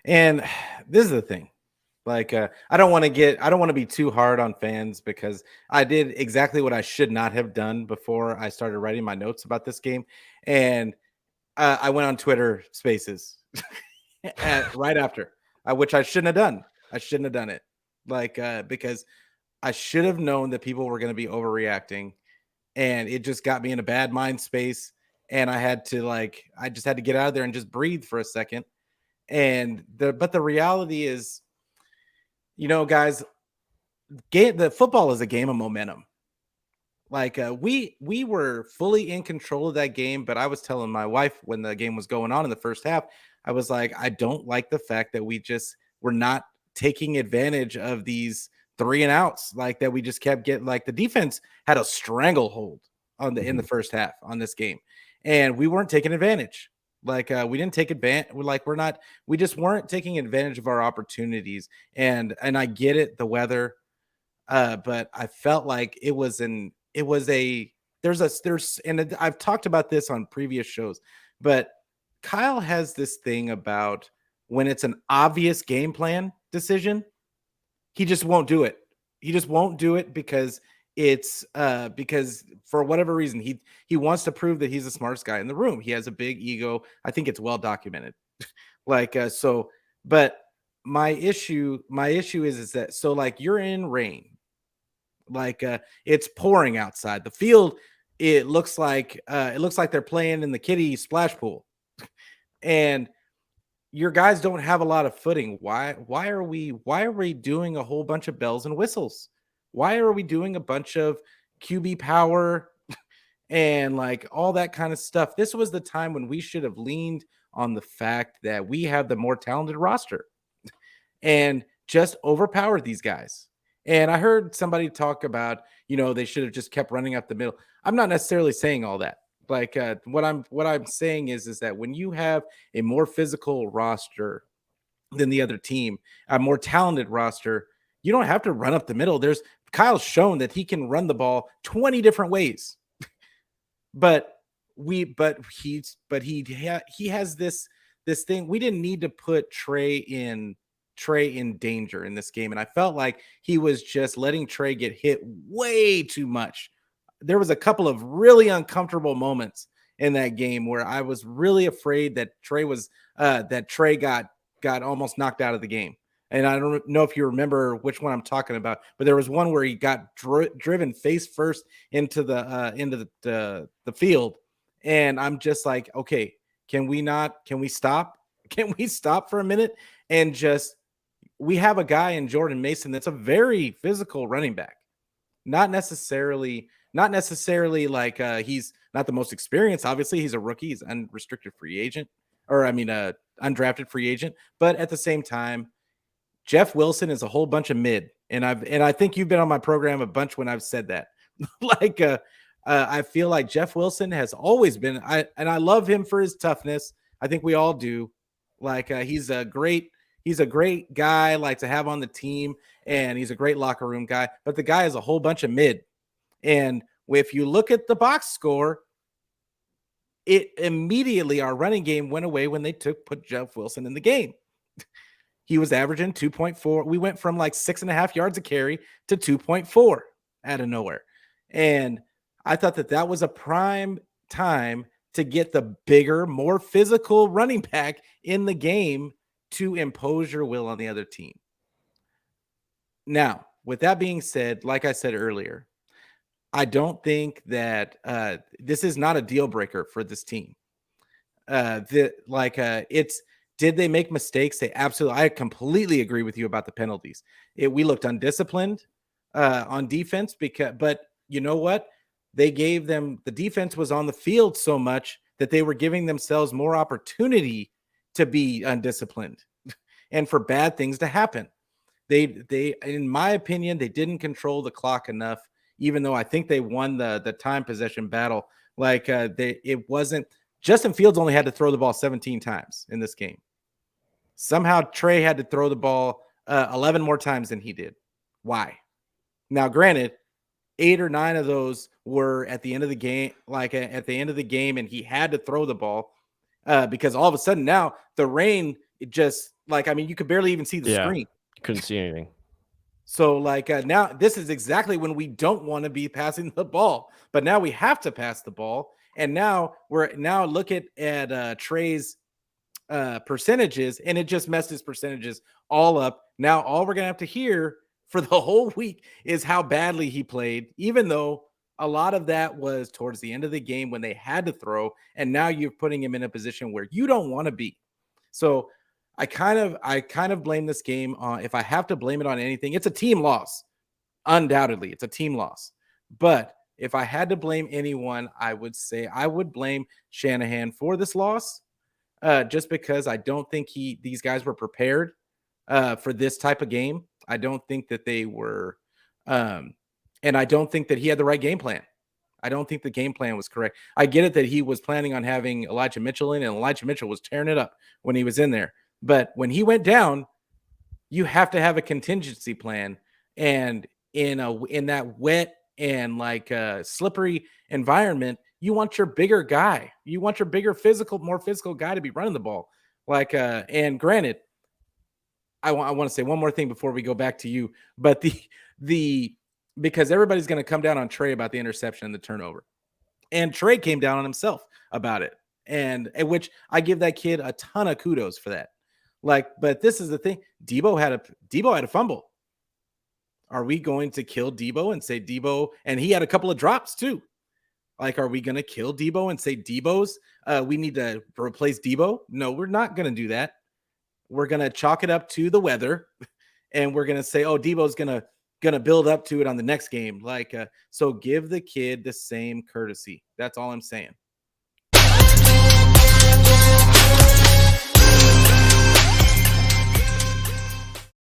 And this is the thing. I don't want to be too hard on fans because I did exactly what I should not have done before I started writing my notes about this game. And I went on Twitter Spaces right after, which I shouldn't have done. I shouldn't have done it. Because I should have known that people were going to be overreacting, and it just got me in a bad mind space. And I just had to get out of there and just breathe for a second. But the reality is, guys, the football is a game of momentum. We were fully in control of that game, but I was telling my wife when the game was going on in the first half, I was like, I don't like the fact that we're not taking advantage of these 3-and-outs, like that we just kept getting. Like the defense had a stranglehold in the first half on this game, and we weren't taking advantage. We didn't take advantage. We just weren't taking advantage of our opportunities. And I get it, the weather, but I felt like and I've talked about this on previous shows, but Kyle has this thing about when it's an obvious game plan decision, he just won't do it. He just won't do it because because for whatever reason he wants to prove that he's the smartest guy in the room. He has a big ego. I think it's well documented. But my issue is that, so like, you're in rain, it's pouring outside the field. It looks like they're playing in the kiddie splash pool, and your guys don't have a lot of footing. Why are we doing a whole bunch of bells and whistles? Why are we doing a bunch of QB power and like all that kind of stuff? This was the time when we should have leaned on the fact that we have the more talented roster and just overpowered these guys. And I heard somebody talk about, they should have just kept running up the middle. I'm not necessarily saying all that. What I'm saying is that when you have a more physical roster than the other team, a more talented roster, you don't have to run up the middle. Kyle's shown that he can run the ball 20 different ways. But he has this thing. We didn't need to put Trey in danger in this game, and I felt like he was just letting Trey get hit way too much. There was a couple of really uncomfortable moments in that game where I was really afraid that Trey got almost knocked out of the game. And I don't know if you remember which one I'm talking about, but there was one where he got driven face first into the field, and I'm just like, okay, can we stop? Can we stop for a minute and just, we have a guy in Jordan Mason that's a very physical running back. Not necessarily like he's not the most experienced. Obviously, he's a rookie. He's unrestricted free agent, undrafted free agent. But at the same time, Jeff Wilson is a whole bunch of mid. And I think you've been on my program a bunch when I've said that. I feel like Jeff Wilson has always been, and I love him for his toughness. I think we all do. He's a great guy, to have on the team, and he's a great locker room guy. But the guy is a whole bunch of mid. And if you look at the box score, it immediately, our running game went away when they put Jeff Wilson in the game. He was averaging 2.4. We went from like 6.5 yards a carry to 2.4 out of nowhere. And I thought that was a prime time to get the bigger, more physical running back in the game to impose your will on the other team. Now, with that being said, like I said earlier, I don't think that this is not a deal breaker for this team. Did they make mistakes? I completely agree with you about the penalties. We looked undisciplined on defense but you know what? The defense was on the field so much that they were giving themselves more opportunity to be undisciplined and for bad things to happen. They, in my opinion, they didn't control the clock enough, even though I think they won the time possession battle. It wasn't, Justin Fields only had to throw the ball 17 times in this game. Somehow Trey had to throw the ball 11 more times than he did. Why? Now, granted, 8 or 9 of those were at the end of the game, and he had to throw the ball because all of a sudden now the rain, Like, I mean, you could barely even see the Yeah, screen. couldn't see anything. So, like, now this is exactly when we don't want to be passing the ball, but now we have to pass the ball. And now look at Trey's percentages, and it just messed his percentages all up. Now all we're gonna have to hear for the whole week is how badly he played, even though a lot of that was towards the end of the game when they had to throw, and now you're putting him in a position where you don't want to be. So I kind of blame this game on, if I have to blame it on anything, it's a team loss. Undoubtedly, it's a team loss. But if I had to blame anyone, I would say I would blame Shanahan for this loss, just because I don't think these guys were prepared for this type of game. I don't think that they were, um, and I don't think that he had the right game plan. I don't think the game plan was correct. I get it that he was planning on having Elijah Mitchell in, and Elijah Mitchell was tearing it up when he was in there. But when he went down, you have to have a contingency plan. And in that wet and like slippery environment, you want your bigger guy. You want your bigger more physical guy to be running the ball. Like and granted, I want to say one more thing before we go back to you, but the because everybody's going to come down on Trey about the interception and the turnover. And Trey came down on himself about it. And which I give that kid a ton of kudos for that. Like, but this is the thing. Debo had a fumble. Are we going to kill Debo and say Debo? And he had a couple of drops too. Like, are we going to kill Debo and say Debo's? We need to replace Debo? No, we're not going to do that. We're going to chalk it up to the weather, and we're going to say, oh, Debo's going to build up to it on the next game. Like, so give the kid the same courtesy. That's all I'm saying.